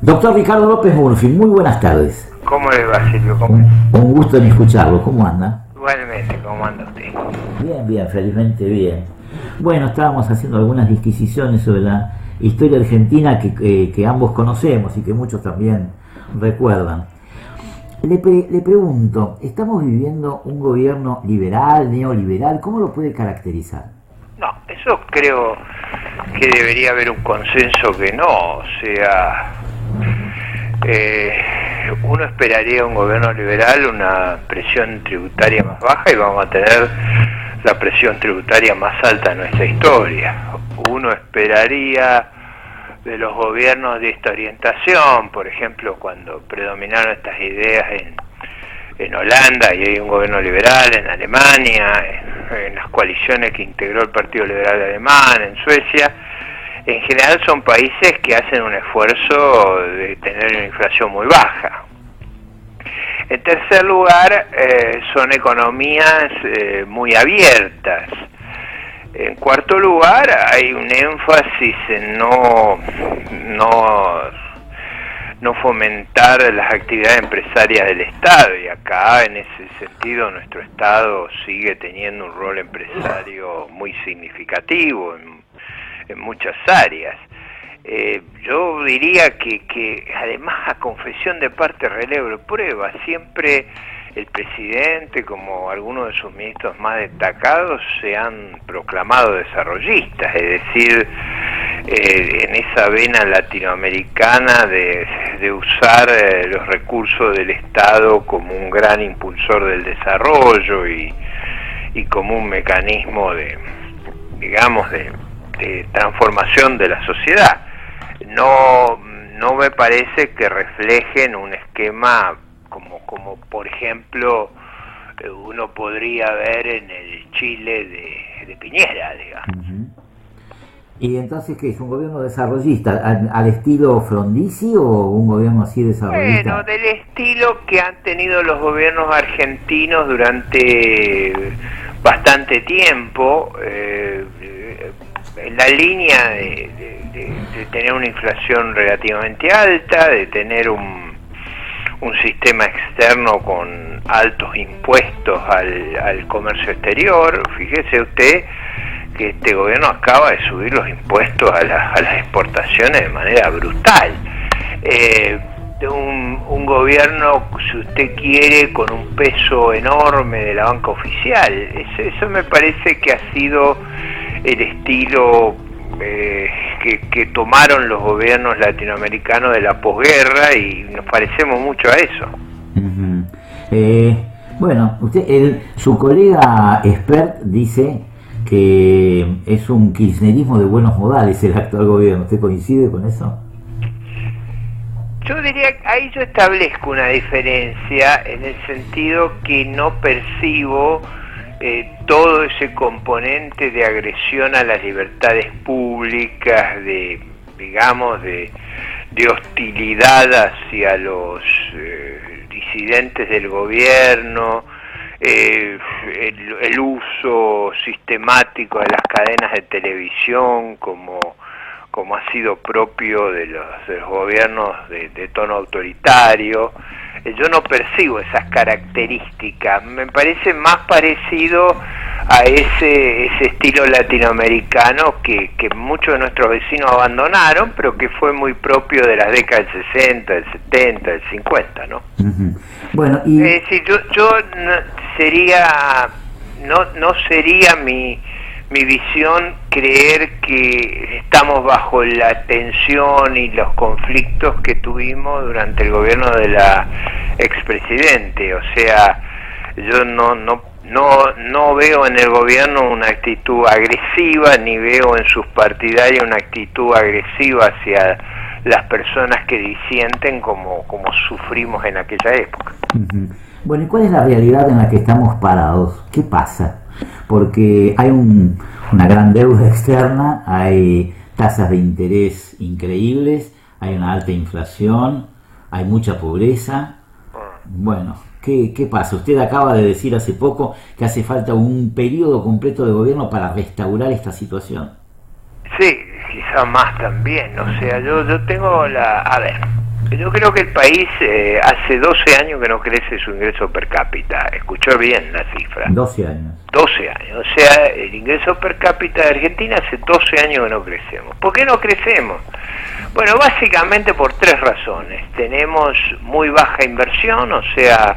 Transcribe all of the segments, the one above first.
Doctor Ricardo López Murphy, muy buenas tardes. ¿Cómo le va, Silvio? Un gusto en escucharlo. ¿Cómo anda? Igualmente, ¿cómo anda usted? Bien, felizmente bien. Bueno, estábamos haciendo algunas disquisiciones sobre la historia argentina que ambos conocemos y que muchos también recuerdan. Le pregunto, ¿estamos viviendo un gobierno liberal, neoliberal? ¿Cómo lo puede caracterizar? No, eso creo que debería haber un consenso que no, o sea, uno esperaría un gobierno liberal, una presión tributaria más baja y vamos a tener la presión tributaria más alta de nuestra historia. Uno esperaría de los gobiernos de esta orientación, por ejemplo, cuando predominaron estas ideas en Holanda y hay un gobierno liberal, en Alemania, en las coaliciones que integró el Partido Liberal Alemán, en Suecia. En general son países que hacen un esfuerzo de tener una inflación muy baja. En tercer lugar, son economías muy abiertas. En cuarto lugar, hay un énfasis en no fomentar las actividades empresarias del Estado, y acá en ese sentido nuestro Estado sigue teniendo un rol empresario muy significativo en muchas áreas. Yo diría que además, a confesión de parte, relevo de prueba, siempre el presidente, como algunos de sus ministros más destacados, se han proclamado desarrollistas, es decir, en esa vena latinoamericana de usar los recursos del Estado como un gran impulsor del desarrollo y como un mecanismo de transformación de la sociedad. No me parece que reflejen un esquema como por ejemplo uno podría ver en el Chile de Piñera, digamos. Uh-huh. ¿Y entonces qué es? ¿Un gobierno desarrollista al estilo Frondizi o un gobierno así desarrollista? Bueno, del estilo que han tenido los gobiernos argentinos durante bastante tiempo, en la línea de tener una inflación relativamente alta, de tener un sistema externo con altos impuestos al comercio exterior. Fíjese usted que este gobierno acaba de subir los impuestos a las exportaciones de manera brutal. Un gobierno, si usted quiere, con un peso enorme de la banca oficial. Eso me parece que ha sido el estilo que tomaron los gobiernos latinoamericanos de la posguerra, y nos parecemos mucho a eso. Uh-huh. Bueno, su colega expert dice que es un kirchnerismo de buenos modales el actual gobierno. ¿Usted coincide con eso? Yo diría que ahí yo establezco una diferencia en el sentido que no percibo todo ese componente de agresión a las libertades públicas, de hostilidad hacia los disidentes del gobierno, el uso sistemático de las cadenas de televisión como ha sido propio de los gobiernos de tono autoritario. Yo no percibo esas características, me parece más parecido a ese estilo latinoamericano que muchos de nuestros vecinos abandonaron, pero que fue muy propio de las décadas del 60, del 70, del 50, ¿no? Uh-huh. Bueno, y yo no sería mi visión creer que estamos bajo la tensión y los conflictos que tuvimos durante el gobierno de la expresidente. O sea, yo no veo en el gobierno una actitud agresiva, ni veo en sus partidarios una actitud agresiva hacia las personas que disienten como sufrimos en aquella época. Uh-huh. Bueno, ¿y cuál es la realidad en la que estamos parados? ¿Qué pasa? Porque hay una gran deuda externa, hay tasas de interés increíbles, hay una alta inflación, hay mucha pobreza. Bueno, ¿qué pasa? Usted acaba de decir hace poco que hace falta un periodo completo de gobierno para restaurar esta situación. Sí, quizá más también. O sea, yo tengo a ver, Yo creo que el país hace 12 años que no crece su ingreso per cápita. Escuchó bien la cifra. 12 años. 12 años. O sea, el ingreso per cápita de Argentina hace 12 años que no crecemos. ¿Por qué no crecemos? Bueno, básicamente por 3 razones. Tenemos muy baja inversión, o sea,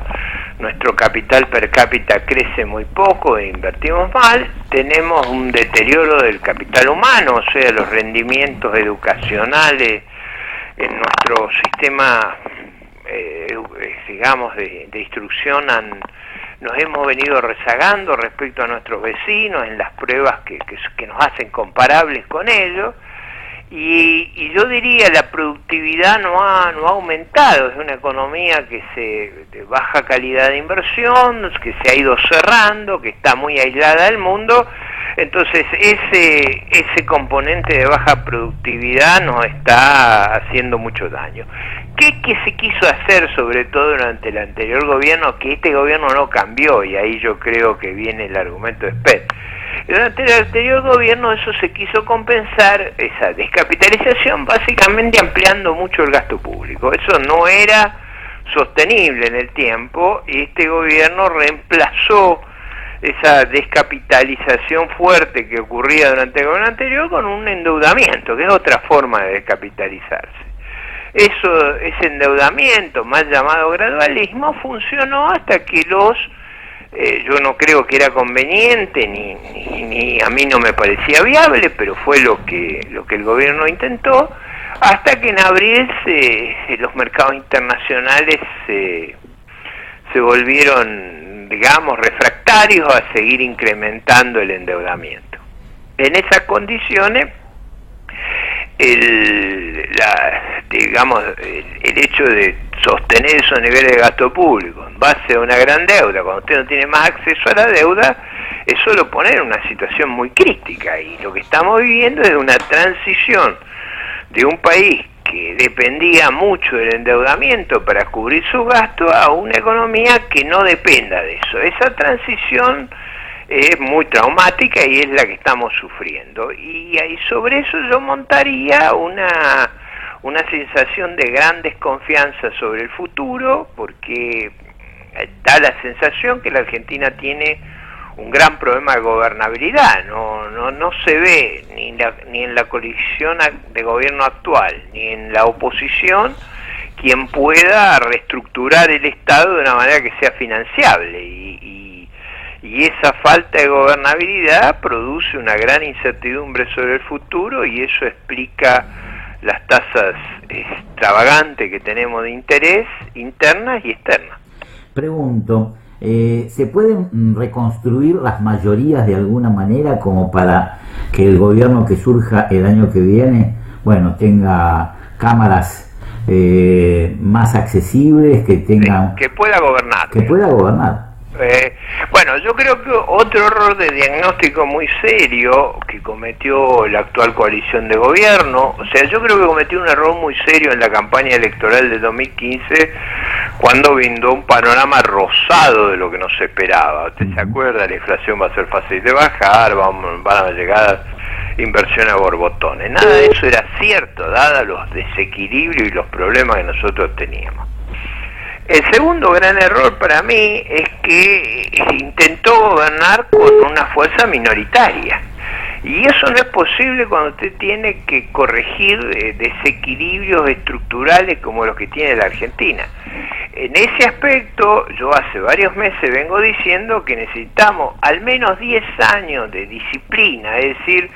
nuestro capital per cápita crece muy poco e invertimos mal. Tenemos un deterioro del capital humano, o sea, los rendimientos educacionales en nuestro sistema, digamos, de instrucción nos hemos venido rezagando respecto a nuestros vecinos en las pruebas que nos hacen comparables con ellos. Y yo diría la productividad no ha aumentado, es una economía de baja calidad de inversión, que se ha ido cerrando, que está muy aislada del mundo. Entonces ese componente de baja productividad nos está haciendo mucho daño. ¿Qué se quiso hacer sobre todo durante el anterior gobierno, que este gobierno no cambió? Y ahí yo creo que viene el argumento de Spet. Durante el anterior gobierno eso se quiso compensar, esa descapitalización, básicamente ampliando mucho el gasto público. Eso no era sostenible en el tiempo y este gobierno reemplazó esa descapitalización fuerte que ocurría durante el gobierno anterior con un endeudamiento, que es otra forma de descapitalizarse. Ese endeudamiento, mal llamado gradualismo, funcionó hasta que yo no creo que era conveniente, ni a mí no me parecía viable, pero fue lo que el gobierno intentó, hasta que en abril los mercados internacionales se volvieron, digamos, refractarios a seguir incrementando el endeudamiento. En esas condiciones, el hecho de sostener esos niveles de gasto público en base a una gran deuda, cuando usted no tiene más acceso a la deuda, eso lo pone en una situación muy crítica, y lo que estamos viviendo es una transición de un país que dependía mucho del endeudamiento para cubrir sus gastos a una economía que no dependa de eso. Esa transición es muy traumática y es la que estamos sufriendo, y sobre eso yo montaría una sensación de gran desconfianza sobre el futuro, porque da la sensación que la Argentina tiene un gran problema de gobernabilidad. No se ve ni en la coalición de gobierno actual ni en la oposición quien pueda reestructurar el Estado de una manera que sea financiable, y esa falta de gobernabilidad produce una gran incertidumbre sobre el futuro, y eso explica las tasas extravagantes que tenemos de interés internas y externas. Pregunto, ¿se pueden reconstruir las mayorías de alguna manera como para que el gobierno que surja el año que viene, bueno, tenga cámaras más accesibles, que tenga... que pueda gobernar. Que pueda gobernar. Bueno, yo creo que otro error de diagnóstico muy serio que cometió la actual coalición de gobierno, o sea, yo creo que cometió un error muy serio en la campaña electoral de 2015, cuando brindó un panorama rosado de lo que nos esperaba. ¿Usted se acuerda? La inflación va a ser fácil de bajar, van a llegar inversiones a borbotones. Nada de eso era cierto, dados los desequilibrios y los problemas que nosotros teníamos. El segundo gran error para mí es que intentó gobernar con una fuerza minoritaria, y eso no es posible cuando usted tiene que corregir desequilibrios estructurales como los que tiene la Argentina. En ese aspecto, yo hace varios meses vengo diciendo que necesitamos al menos 10 años de disciplina, es decir,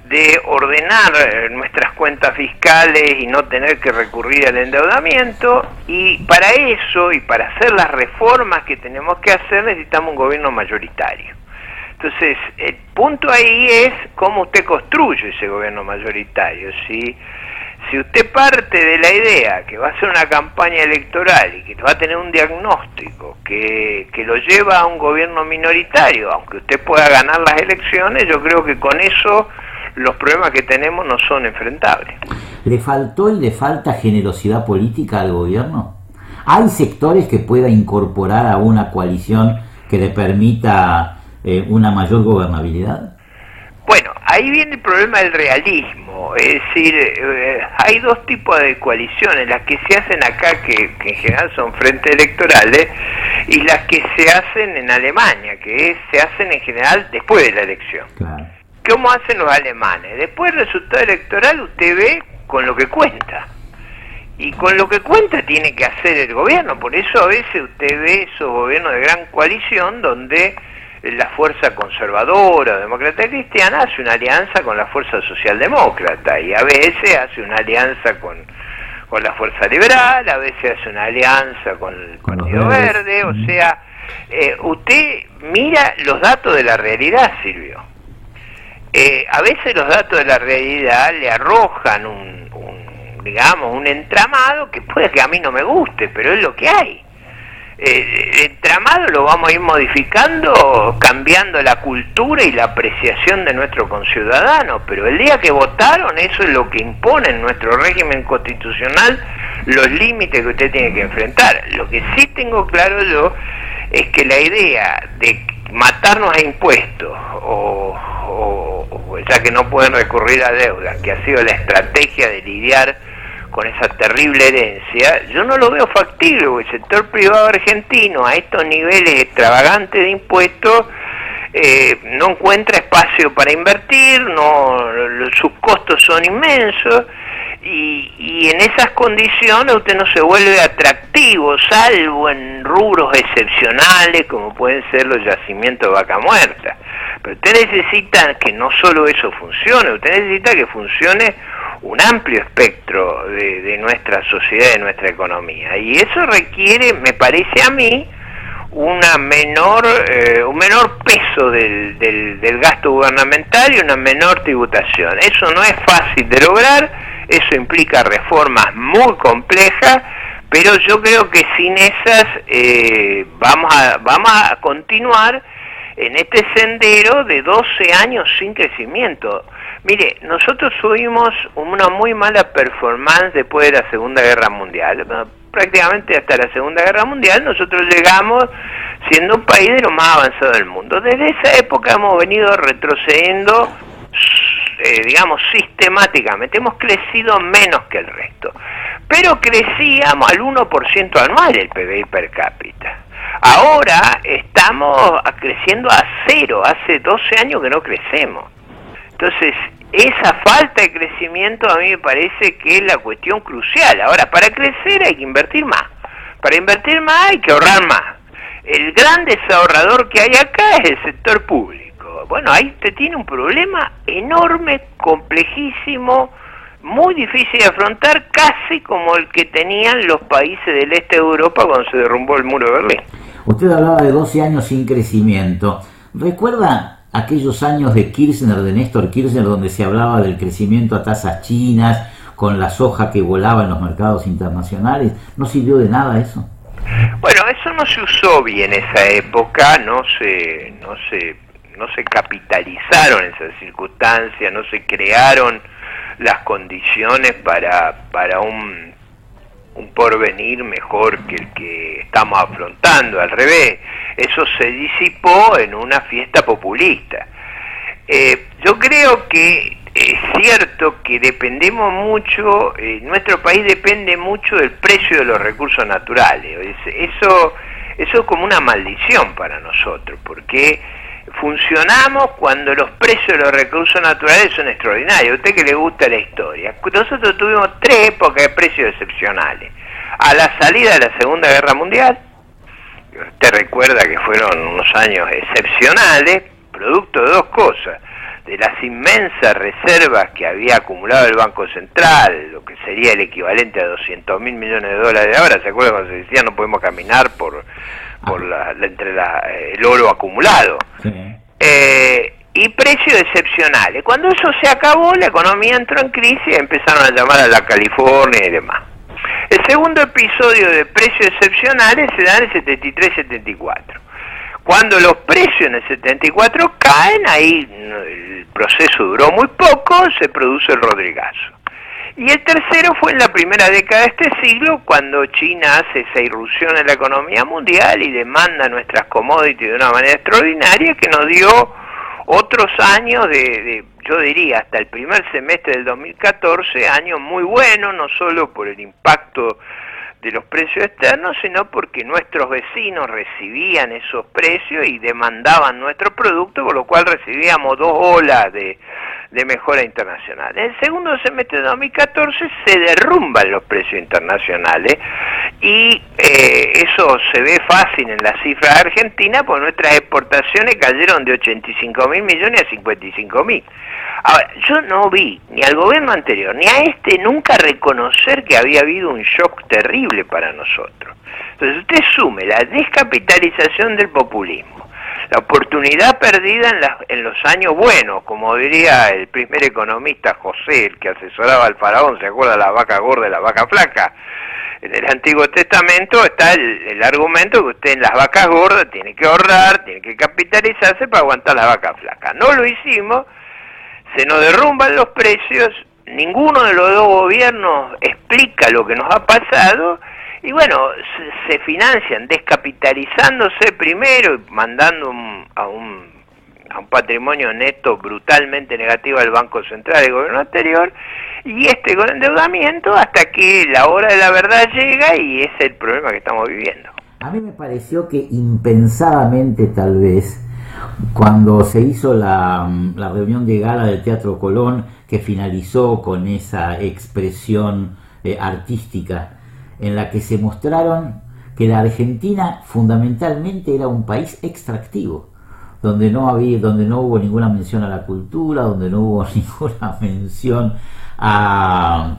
de ordenar nuestras cuentas fiscales y no tener que recurrir al endeudamiento, y para eso y para hacer las reformas que tenemos que hacer necesitamos un gobierno mayoritario. Entonces, el punto ahí es cómo usted construye ese gobierno mayoritario. Si usted parte de la idea que va a ser una campaña electoral y que va a tener un diagnóstico que lo lleva a un gobierno minoritario, aunque usted pueda ganar las elecciones, yo creo que con eso los problemas que tenemos no son enfrentables. ¿Le faltó y le falta generosidad política al gobierno? ¿Hay sectores que pueda incorporar a una coalición que le permita una mayor gobernabilidad? Bueno, ahí viene el problema del realismo, es decir, hay dos tipos de coaliciones, las que se hacen acá, que en general son frentes electorales, y las que se hacen en Alemania, se hacen en general después de la elección. Claro. ¿Cómo hacen los alemanes? Después del resultado electoral usted ve con lo que cuenta. Y con lo que cuenta tiene que hacer el gobierno. Por eso a veces usted ve esos gobiernos de gran coalición donde la fuerza conservadora, demócrata y cristiana, hace una alianza con la fuerza socialdemócrata, y a veces hace una alianza con la fuerza liberal, a veces hace una alianza con el Partido Verde. O sea, usted mira los datos de la realidad, Silvio. A veces los datos de la realidad le arrojan un entramado que puede que a mí no me guste, pero es lo que hay. El entramado lo vamos a ir modificando, cambiando la cultura y la apreciación de nuestro conciudadano, pero el día que votaron, eso es lo que impone en nuestro régimen constitucional, los límites que usted tiene que enfrentar. Lo que sí tengo claro yo es que la idea de matarnos a impuestos, o ya que no pueden recurrir a deuda, que ha sido la estrategia de lidiar con esa terrible herencia, yo no lo veo factible, porque el sector privado argentino a estos niveles extravagantes de impuestos no encuentra espacio para invertir, sus costos son inmensos, y en esas condiciones usted no se vuelve atractivo, salvo en rubros excepcionales como pueden ser los yacimientos de vaca muerta. Pero usted necesita que no solo eso funcione, usted necesita que funcione un amplio espectro de nuestra sociedad, de nuestra economía, y eso requiere, me parece a mí, un menor peso del gasto gubernamental y una menor tributación. Eso no es fácil de lograr, eso implica reformas muy complejas, pero yo creo que sin esas vamos a continuar en este sendero de 12 años sin crecimiento. Mire, nosotros tuvimos una muy mala performance después de la Segunda Guerra Mundial. Prácticamente hasta la Segunda Guerra Mundial nosotros llegamos siendo un país de lo más avanzado del mundo. Desde esa época hemos venido retrocediendo, digamos, sistemáticamente. Hemos crecido menos que el resto, pero crecíamos al 1% anual el PBI per cápita. Ahora estamos creciendo a cero, hace 12 años que no crecemos. Entonces, esa falta de crecimiento a mí me parece que es la cuestión crucial. Ahora, para crecer hay que invertir más. Para invertir más hay que ahorrar más. El gran desahorrador que hay acá es el sector público. Bueno, ahí usted tiene un problema enorme, complejísimo, muy difícil de afrontar, casi como el que tenían los países del este de Europa cuando se derrumbó el muro de Berlín. Usted hablaba de 12 años sin crecimiento. ¿Recuerda aquellos años de Kirchner, de Néstor Kirchner, donde se hablaba del crecimiento a tasas chinas, con la soja que volaba en los mercados internacionales? ¿No sirvió de nada eso? Bueno, eso no se usó bien esa época, no se capitalizaron esas circunstancias, no se crearon las condiciones para un porvenir mejor que el que estamos afrontando. Al revés, eso se disipó en una fiesta populista. Yo creo que es cierto que dependemos mucho, nuestro país depende mucho del precio de los recursos naturales. Eso es como una maldición para nosotros, porque funcionamos cuando los precios de los recursos naturales son extraordinarios. A usted que le gusta la historia, nosotros tuvimos 3 épocas de precios excepcionales. A la salida de la Segunda Guerra Mundial, usted recuerda que fueron unos años excepcionales, producto de dos cosas: de las inmensas reservas que había acumulado el Banco Central, lo que sería el equivalente a 200.000 millones de dólares de ahora. ¿Se acuerdan cuando se decía no podemos caminar por el oro acumulado? Sí. Y precios excepcionales. Cuando eso se acabó, la economía entró en crisis y empezaron a llamar a la California y demás. El segundo episodio de precios excepcionales se da en el 73-74. Cuando los precios en el 74 caen, ahí el proceso duró muy poco, se produce el Rodrigazo. Y el tercero fue en la primera década de este siglo, cuando China hace esa irrupción en la economía mundial y demanda nuestras commodities de una manera extraordinaria, que nos dio otros años yo diría hasta el primer semestre del 2014, año muy bueno, no solo por el impacto de los precios externos, sino porque nuestros vecinos recibían esos precios y demandaban nuestros productos, por lo cual recibíamos 2 olas de mejora internacional. En el segundo semestre de 2014 se derrumban los precios internacionales y eso se ve fácil en las cifras argentinas, porque nuestras exportaciones cayeron de 85.000 millones a 55.000. Ahora, yo no vi ni al gobierno anterior ni a este nunca reconocer que había habido un shock terrible para nosotros. Entonces usted sume la descapitalización del populismo, la oportunidad perdida en los años buenos, como diría el primer economista José, el que asesoraba al faraón, ¿se acuerda? La vaca gorda y la vaca flaca. En el Antiguo Testamento está el argumento que usted en las vacas gordas tiene que ahorrar, tiene que capitalizarse para aguantar las vacas flacas. No lo hicimos, se nos derrumban los precios, ninguno de los dos gobiernos explica lo que nos ha pasado, y bueno, se financian descapitalizándose primero y mandando a un patrimonio neto brutalmente negativo al Banco Central del gobierno anterior, y con endeudamiento hasta que la hora de la verdad llega, y ese es el problema que estamos viviendo. A mí me pareció que impensadamente, tal vez, cuando se hizo la reunión de gala del Teatro Colón, que finalizó con esa expresión artística en la que se mostraron que la Argentina fundamentalmente era un país extractivo, donde no hubo ninguna mención a la cultura, donde no hubo ninguna mención a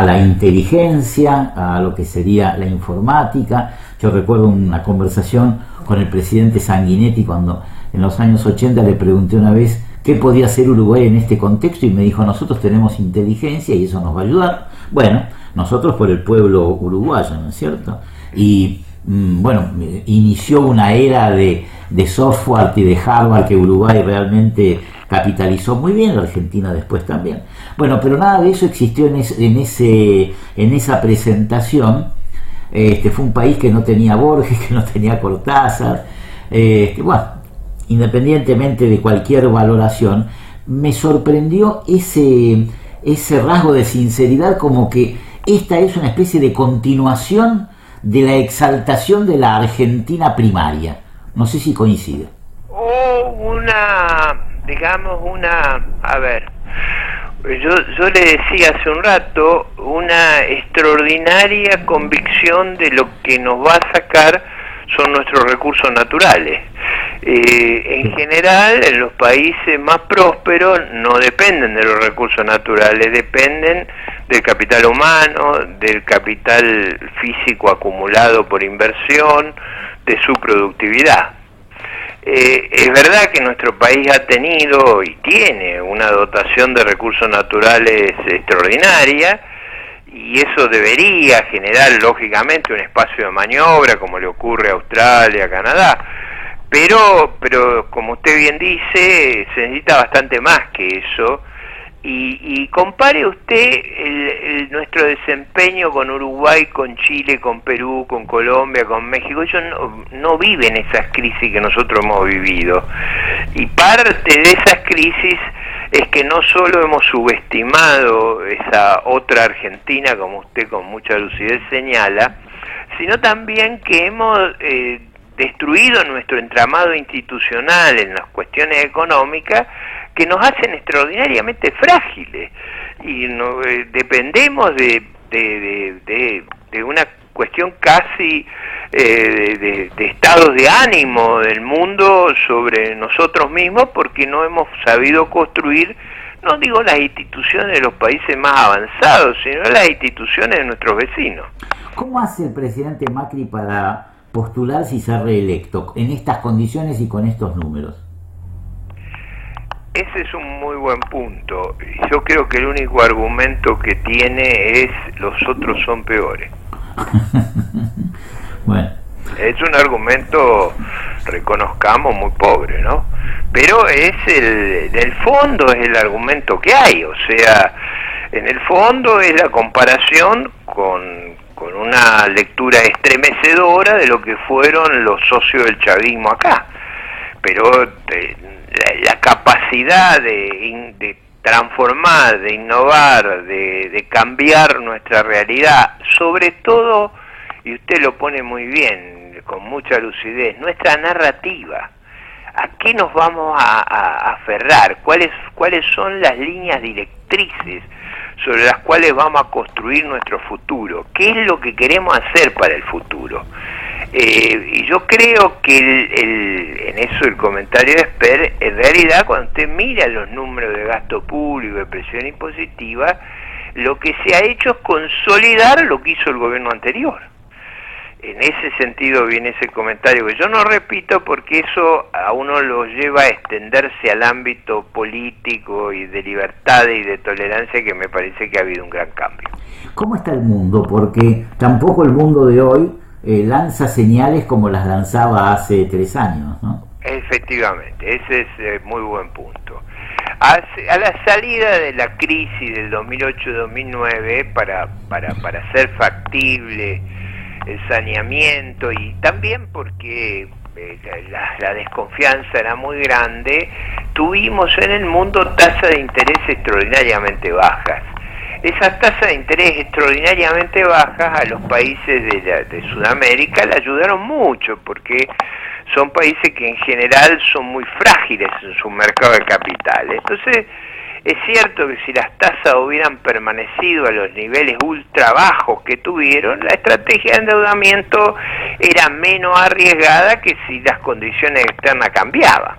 la inteligencia, a lo que sería la informática. Yo recuerdo una conversación con el presidente Sanguinetti cuando en los años 80 le pregunté una vez qué podía hacer Uruguay en este contexto, y me dijo: nosotros tenemos inteligencia y eso nos va a ayudar. Bueno, nosotros por el pueblo uruguayo, ¿no es cierto? Y inició una era de software y de hardware que Uruguay realmente capitalizó muy bien, la Argentina después también. Bueno, pero nada de eso existió en esa presentación. Fue un país que no tenía Borges, que no tenía Cortázar. Independientemente de cualquier valoración, me sorprendió ese rasgo de sinceridad, como que esta es una especie de continuación de la exaltación de la Argentina primaria. No sé si coincide. Yo le decía hace un rato, una extraordinaria convicción de lo que nos va a sacar son nuestros recursos naturales. En general, en los países más prósperos no dependen de los recursos naturales, dependen del capital humano, del capital físico acumulado por inversión, de su productividad. Es verdad que nuestro país ha tenido y tiene una dotación de recursos naturales extraordinaria, y eso debería generar lógicamente un espacio de maniobra, como le ocurre a Australia, a Canadá, pero como usted bien dice, se necesita bastante más que eso. Y compare usted nuestro desempeño con Uruguay, con Chile, con Perú, con Colombia, con México. Ellos no viven esas crisis que nosotros hemos vivido, y parte de esas crisis es que no solo hemos subestimado esa otra Argentina, como usted con mucha lucidez señala, sino también que hemos destruido nuestro entramado institucional en las cuestiones económicas, que nos hacen extraordinariamente frágiles, y dependemos de una cuestión casi de estados de ánimo del mundo sobre nosotros mismos, porque no hemos sabido construir, no digo las instituciones de los países más avanzados, sino las instituciones de nuestros vecinos. ¿Cómo hace el presidente Macri para postularse y ser reelecto en estas condiciones y con estos números? Ese es un muy buen punto. Yo creo que el único argumento que tiene es: los otros son peores. Bueno. Es un argumento, reconozcamos, muy pobre, ¿no? Pero en el fondo es el argumento que hay. O sea, en el fondo es la comparación con una lectura estremecedora de lo que fueron los socios del chavismo acá. Pero la capacidad de transformar, de innovar, de cambiar nuestra realidad, sobre todo, y usted lo pone muy bien, con mucha lucidez, nuestra narrativa. ¿A qué nos vamos a aferrar? ¿Cuáles son las líneas directrices sobre las cuales vamos a construir nuestro futuro? ¿Qué es lo que queremos hacer para el futuro? Y yo creo que en eso el comentario de Esper, en realidad cuando usted mira los números de gasto público, de presión impositiva, lo que se ha hecho es consolidar lo que hizo el gobierno anterior. En ese sentido viene ese comentario que yo no repito porque eso a uno lo lleva a extenderse al ámbito político y de libertad y de tolerancia, que me parece que ha habido un gran cambio. ¿Cómo está el mundo? Porque tampoco el mundo de hoy lanza señales como las lanzaba hace 3 años, ¿no? Efectivamente, ese es muy buen punto. A la salida de la crisis del 2008-2009, para ser factible el saneamiento, y también porque la desconfianza era muy grande, tuvimos en el mundo tasas de interés extraordinariamente bajas. Esas tasas de interés extraordinariamente bajas a los países de Sudamérica le ayudaron mucho, porque son países que en general son muy frágiles en su mercado de capitales. Entonces, es cierto que si las tasas hubieran permanecido a los niveles ultra bajos que tuvieron, la estrategia de endeudamiento era menos arriesgada que si las condiciones externas cambiaban.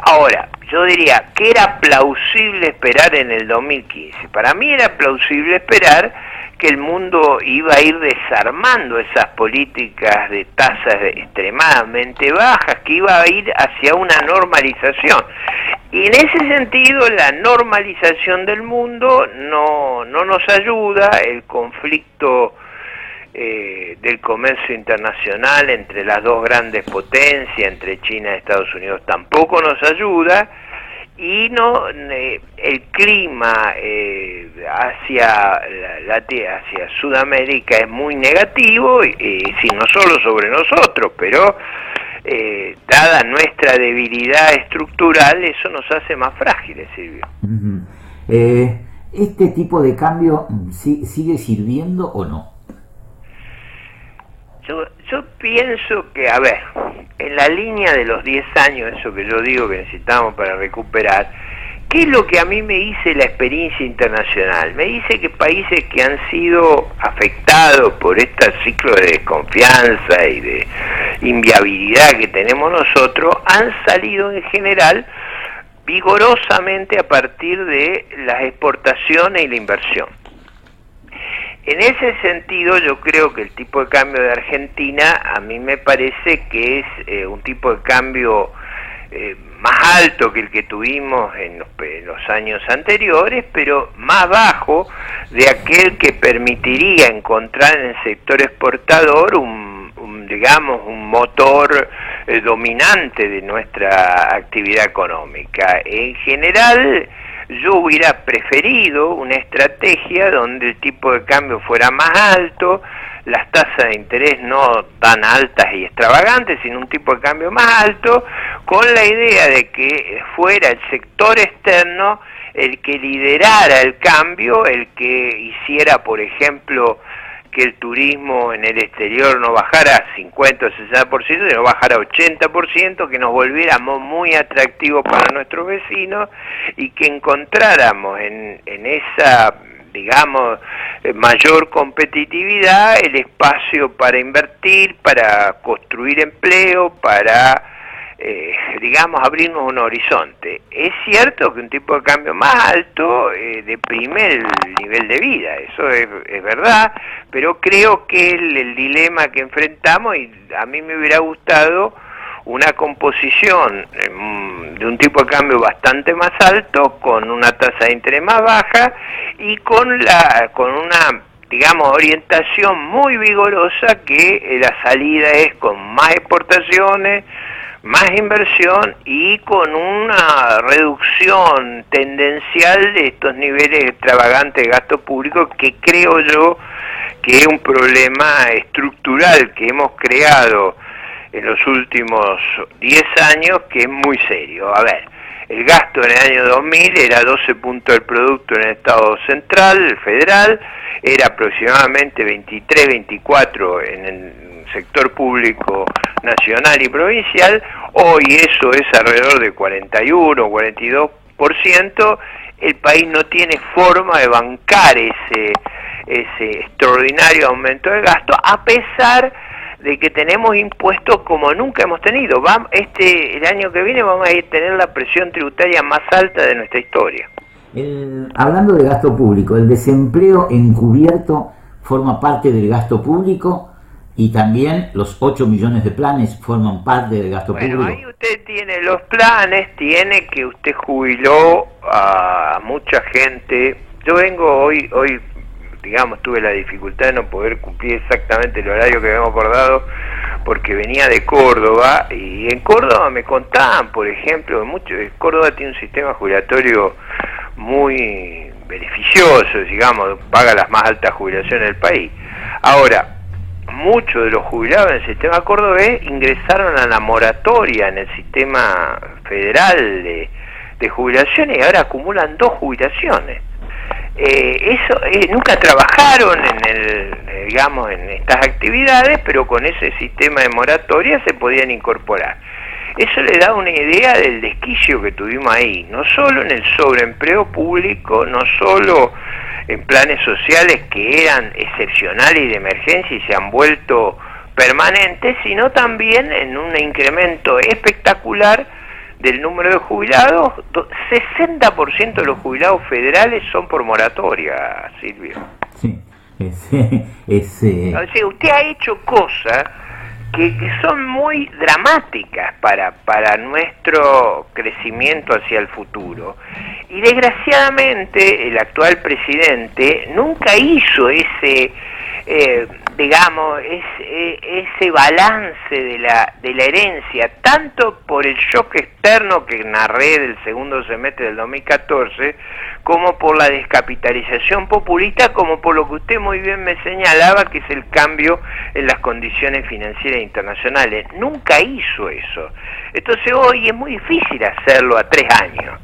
Ahora, yo diría que era plausible esperar en el 2015. Para mí era plausible esperar que el mundo iba a ir desarmando esas políticas de tasas extremadamente bajas, que iba a ir hacia una normalización. Y en ese sentido, la normalización del mundo no nos ayuda. El conflicto del comercio internacional entre las dos grandes potencias, entre China y Estados Unidos, tampoco nos ayuda. Y el clima hacia Sudamérica es muy negativo, sí, no solo sobre nosotros, pero dada nuestra debilidad estructural, eso nos hace más frágiles, Silvio. ¿Este tipo de cambio sigue sirviendo o no? Yo pienso que, a ver, en la línea de los 10 años, eso que yo digo que necesitamos para recuperar, ¿qué es lo que a mí me dice la experiencia internacional? Me dice que países que han sido afectados por este ciclo de desconfianza y de inviabilidad que tenemos nosotros, han salido en general vigorosamente a partir de las exportaciones y la inversión. En ese sentido, yo creo que el tipo de cambio de Argentina, a mí me parece que es un tipo de cambio más alto que el que tuvimos en los años anteriores, pero más bajo de aquel que permitiría encontrar en el sector exportador digamos, un motor dominante de nuestra actividad económica. En general, yo hubiera preferido una estrategia donde el tipo de cambio fuera más alto, las tasas de interés no tan altas y extravagantes, sino un tipo de cambio más alto, con la idea de que fuera el sector externo el que liderara el cambio, el que hiciera, por ejemplo, que el turismo en el exterior no bajara a 50 o 60%, sino bajara a 80%, que nos volviéramos muy atractivos para nuestros vecinos y que encontráramos en esa, digamos, mayor competitividad el espacio para invertir, para construir empleo, para, digamos, abrirnos un horizonte. Es cierto que un tipo de cambio más alto deprime el nivel de vida, eso es verdad, pero creo que el dilema que enfrentamos, y a mí me hubiera gustado una composición de un tipo de cambio bastante más alto, con una tasa de interés más baja y con una, digamos, orientación muy vigorosa, que la salida es con más exportaciones, más inversión y con una reducción tendencial de estos niveles extravagantes de gasto público, que creo yo que es un problema estructural que hemos creado en los últimos 10 años, que es muy serio. A ver, el gasto en el año 2000 era 12 puntos del producto en el Estado central, el federal, era aproximadamente 23, 24 en el sector público nacional y provincial. Hoy eso es alrededor de 41, 42%. El país no tiene forma de bancar ese extraordinario aumento de gasto, a pesar de que tenemos impuestos como nunca hemos tenido. El año que viene vamos a tener la presión tributaria más alta de nuestra historia. Hablando de gasto público, el desempleo encubierto forma parte del gasto público, y también los 8 millones de planes forman parte del gasto público. Bueno, ahí usted tiene los planes, tiene que usted jubiló a mucha gente. Yo vengo hoy, digamos, tuve la dificultad de no poder cumplir exactamente el horario que habíamos acordado, porque venía de Córdoba, y en Córdoba me contaban, por ejemplo, Córdoba tiene un sistema jubilatorio muy beneficioso, digamos, paga las más altas jubilaciones del país. Ahora, muchos de los jubilados en el sistema cordobés ingresaron a la moratoria en el sistema federal de jubilaciones, y ahora acumulan 2 jubilaciones. Nunca trabajaron digamos, en estas actividades, pero con ese sistema de moratoria se podían incorporar. Eso le da una idea del desquicio que tuvimos ahí, no solo en el sobreempleo público, no solo en planes sociales que eran excepcionales y de emergencia y se han vuelto permanentes, sino también en un incremento espectacular del número de jubilados. 60% de los jubilados federales son por moratoria, Silvio. Sí, O sea, usted ha hecho cosas que son muy dramáticas para nuestro crecimiento hacia el futuro. Y desgraciadamente el actual presidente nunca hizo ese balance de la herencia, tanto por el shock externo que narré del segundo semestre del 2014, como por la descapitalización populista, como por lo que usted muy bien me señalaba, que es el cambio en las condiciones financieras internacionales. Nunca hizo eso. Entonces hoy es muy difícil hacerlo a 3 años.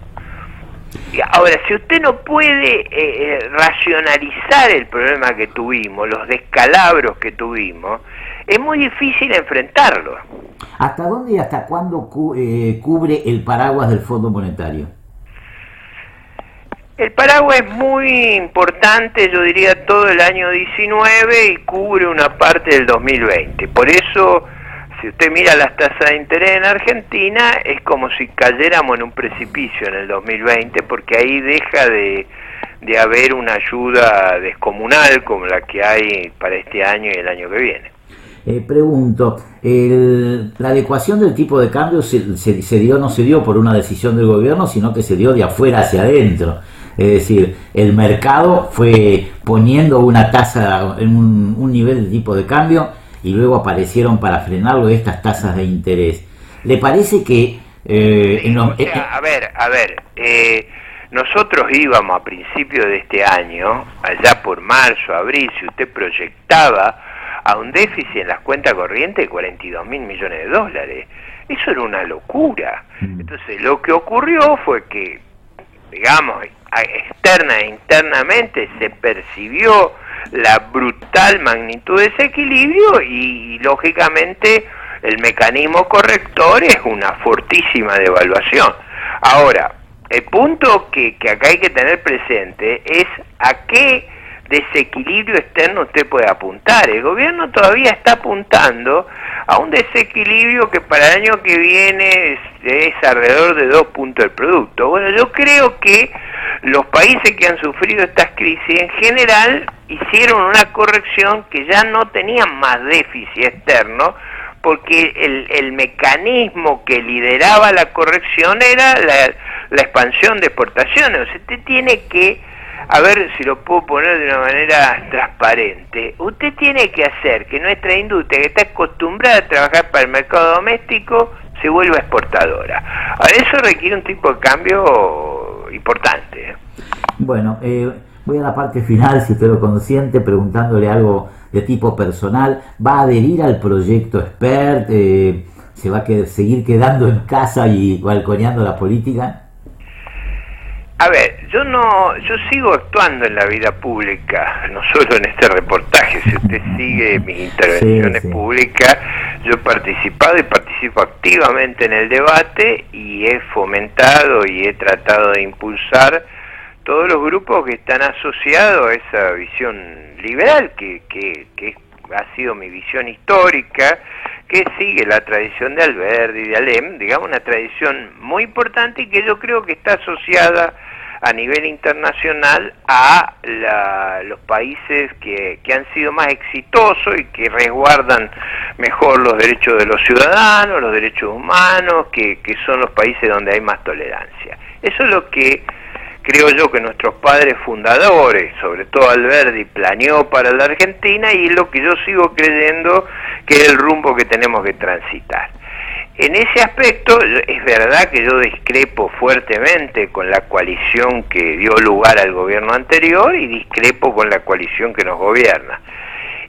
Ahora, si usted no puede racionalizar el problema que tuvimos, los descalabros que tuvimos, es muy difícil enfrentarlo. ¿Hasta dónde y hasta cuándo cubre el paraguas del Fondo Monetario? El paraguas es muy importante, yo diría todo el año 19, y cubre una parte del 2020. Por eso, si usted mira las tasas de interés en Argentina, es como si cayéramos en un precipicio en el 2020, porque ahí deja de haber una ayuda descomunal como la que hay para este año y el año que viene. Pregunto, la adecuación del tipo de cambio no se dio por una decisión del gobierno, sino que se dio de afuera hacia adentro. Es decir, el mercado fue poniendo una tasa en un nivel de tipo de cambio, y luego aparecieron para frenarlo estas tasas de interés. ¿Le parece que nosotros íbamos a principios de este año, allá por marzo, abril, si usted proyectaba a un déficit en las cuentas corrientes de 42.000 millones de dólares? Eso era una locura. Entonces lo que ocurrió fue que, digamos, externa e internamente se percibió la brutal magnitud de ese equilibrio, y lógicamente el mecanismo corrector es una fortísima devaluación. Ahora, el punto que acá hay que tener presente es a qué desequilibrio externo usted puede apuntar. El gobierno todavía está apuntando a un desequilibrio que para el año que viene es alrededor de 2 puntos del producto. Bueno, yo creo que los países que han sufrido estas crisis en general hicieron una corrección que ya no tenían más déficit externo, porque el mecanismo que lideraba la corrección era la expansión de exportaciones. O sea, usted tiene que, a ver si lo puedo poner de una manera transparente, usted tiene que hacer que nuestra industria, que está acostumbrada a trabajar para el mercado doméstico, se vuelva exportadora. Ahora, eso requiere un tipo de cambio importante. Bueno, Voy a la parte final, si usted lo consiente, preguntándole algo de tipo personal. ¿Va a adherir al proyecto Expert? ¿Se va a seguir quedando en casa y balconeando la política? A ver, yo sigo actuando en la vida pública, no solo en este reportaje. Si usted sigue mis intervenciones públicas, yo he participado y participo activamente en el debate y he fomentado y he tratado de impulsar todos los grupos que están asociados a esa visión liberal que ha sido mi visión histórica, que sigue la tradición de Alberdi y de Alem, digamos una tradición muy importante y que yo creo que está asociada a nivel internacional a los países que han sido más exitosos y que resguardan mejor los derechos de los ciudadanos, los derechos humanos, que son los países donde hay más tolerancia. Eso es lo que creo yo que nuestros padres fundadores, sobre todo Alberdi, planeó para la Argentina y es lo que yo sigo creyendo que es el rumbo que tenemos que transitar. En ese aspecto es verdad que yo discrepo fuertemente con la coalición que dio lugar al gobierno anterior y discrepo con la coalición que nos gobierna.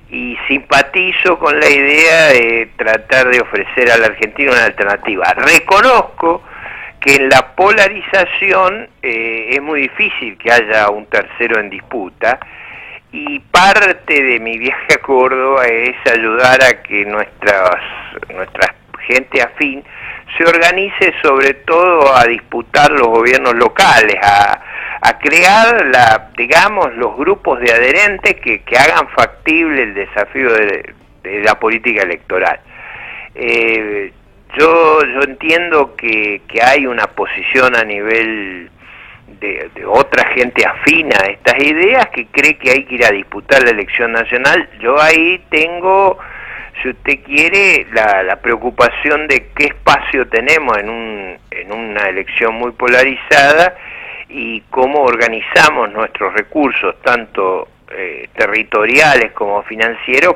Y simpatizo con la idea de tratar de ofrecer a la Argentina una alternativa. Reconozco que en la polarización es muy difícil que haya un tercero en disputa y parte de mi viaje a Córdoba es ayudar a que nuestra gente afín se organice sobre todo a disputar los gobiernos locales, a crear los grupos de adherentes que hagan factible el desafío de la política electoral. Yo entiendo que hay una posición a nivel de otra gente afina a estas ideas que cree que hay que ir a disputar la elección nacional. Yo ahí tengo, si usted quiere, la preocupación de qué espacio tenemos en una elección muy polarizada y cómo organizamos nuestros recursos, tanto territoriales como financieros,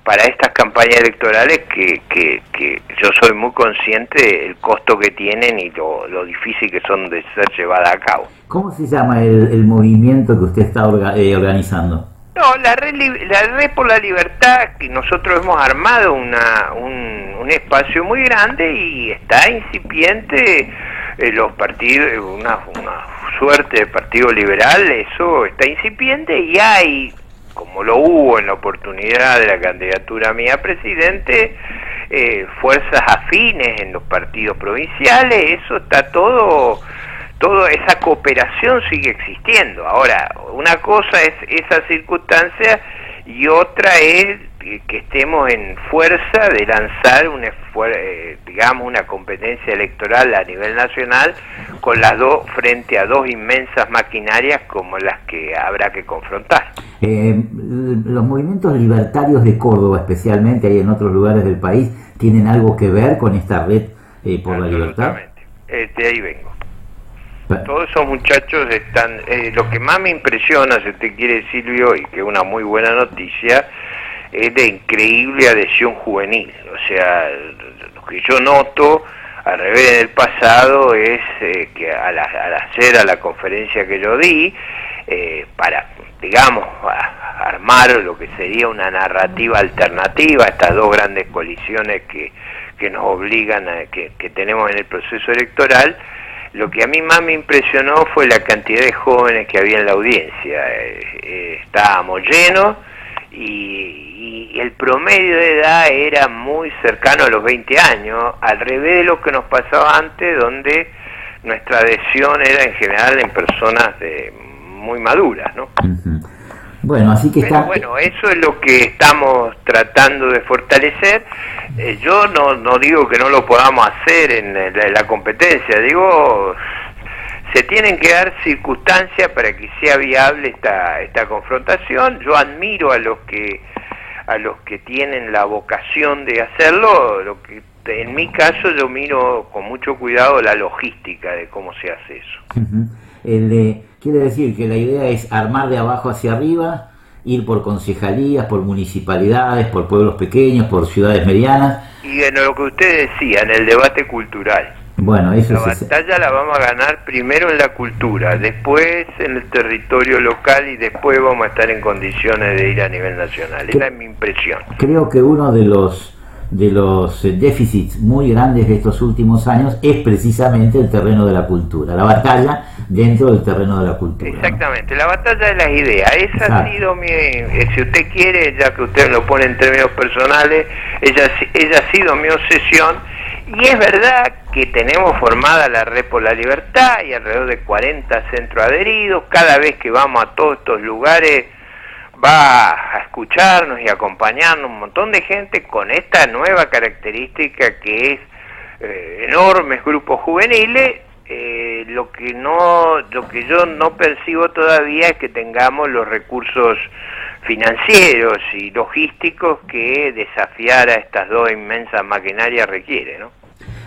para estas campañas electorales que yo soy muy consciente del costo que tienen y lo difícil que son de ser llevadas a cabo. ¿Cómo se llama el movimiento que usted está organizando? No, la red por la libertad, que nosotros hemos armado un espacio muy grande y está incipiente los partidos, una suerte de partido liberal, eso está incipiente y hay, como lo hubo en la oportunidad de la candidatura mía a presidente, fuerzas afines en los partidos provinciales, eso está toda esa cooperación sigue existiendo. Ahora, una cosa es esa circunstancia y otra es que estemos en fuerza de lanzar una competencia electoral a nivel nacional con las dos frente a dos inmensas maquinarias como las que habrá que confrontar. Los movimientos libertarios de Córdoba, especialmente, y en otros lugares del país, ¿tienen algo que ver con esta red por la libertad? De ahí vengo. Todos esos muchachos están... lo que más me impresiona, si usted quiere, Silvio, y que es una muy buena noticia, es de increíble adhesión juvenil. O sea, lo que yo noto, al revés del pasado, es que al hacer a la conferencia que yo di, para, digamos, armar lo que sería una narrativa alternativa a estas dos grandes coaliciones que nos obligan, que tenemos en el proceso electoral, lo que a mí más me impresionó fue la cantidad de jóvenes que había en la audiencia. Estábamos llenos y el promedio de edad era muy cercano a los 20 años, al revés de lo que nos pasaba antes, donde nuestra adhesión era en general en personas muy maduras, ¿no? Bueno, así que Pero bueno, eso es lo que estamos tratando de fortalecer. Yo no digo que no lo podamos hacer en la competencia, digo, se tienen que dar circunstancias para que sea viable esta confrontación. Yo admiro a los que tienen la vocación de hacerlo. En mi caso yo miro con mucho cuidado la logística de cómo se hace eso. Quiere decir que la idea es armar de abajo hacia arriba, ir por concejalías, por municipalidades, por pueblos pequeños, por ciudades medianas. Y en lo que usted decía, en el debate cultural. Bueno, eso la batalla la vamos a ganar primero en la cultura, después en el territorio local y después vamos a estar en condiciones de ir a nivel nacional. Esa es mi impresión. Creo que uno de los déficits muy grandes de estos últimos años es precisamente el terreno de la cultura, la batalla dentro del terreno de la cultura. Exactamente, ¿no? La batalla de las ideas, esa ha sido mi, si usted quiere, ya que usted lo pone en términos personales, ella ha sido mi obsesión, y es verdad que tenemos formada la Red por la Libertad y alrededor de 40 centros adheridos. Cada vez que vamos a todos estos lugares va a escucharnos y acompañarnos un montón de gente con esta nueva característica que es enormes grupos juveniles. Lo que yo no percibo todavía es que tengamos los recursos financieros y logísticos que desafiar a estas dos inmensas maquinarias requiere, ¿no?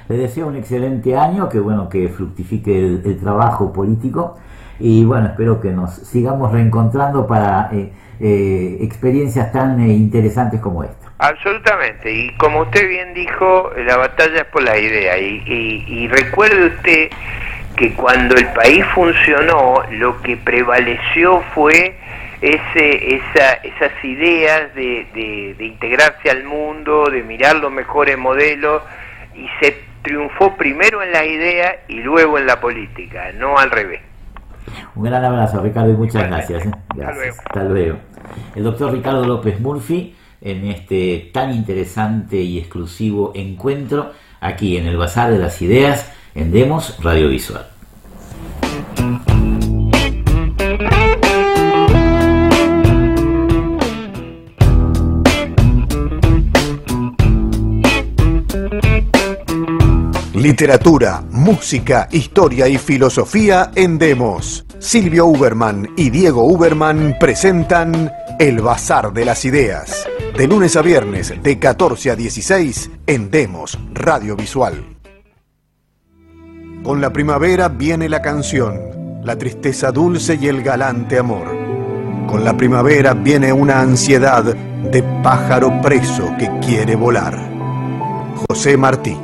Les deseo un excelente año, que bueno, que fructifique el trabajo político, y bueno, espero que nos sigamos reencontrando para experiencias tan interesantes como esta. Absolutamente, y como usted bien dijo, la batalla es por la idea, y recuerde usted que cuando el país funcionó, lo que prevaleció fue esas ideas de integrarse al mundo, de mirar los mejores modelos, y se triunfó primero en la idea y luego en la política, no al revés. Un gran abrazo, Ricardo, y muchas gracias. Gracias. Hasta luego. Hasta luego. El doctor Ricardo López Murphy, en este tan interesante y exclusivo encuentro aquí en el Bazar de las Ideas en Demos Radiovisual. Literatura, música, historia y filosofía en Demos. Silvio Uberman y Diego Uberman presentan El Bazar de las Ideas. De lunes a viernes, de 14 a 16, en Demos Radiovisual. Con la primavera viene la canción, la tristeza dulce y el galante amor. Con la primavera viene una ansiedad de pájaro preso que quiere volar. José Martí.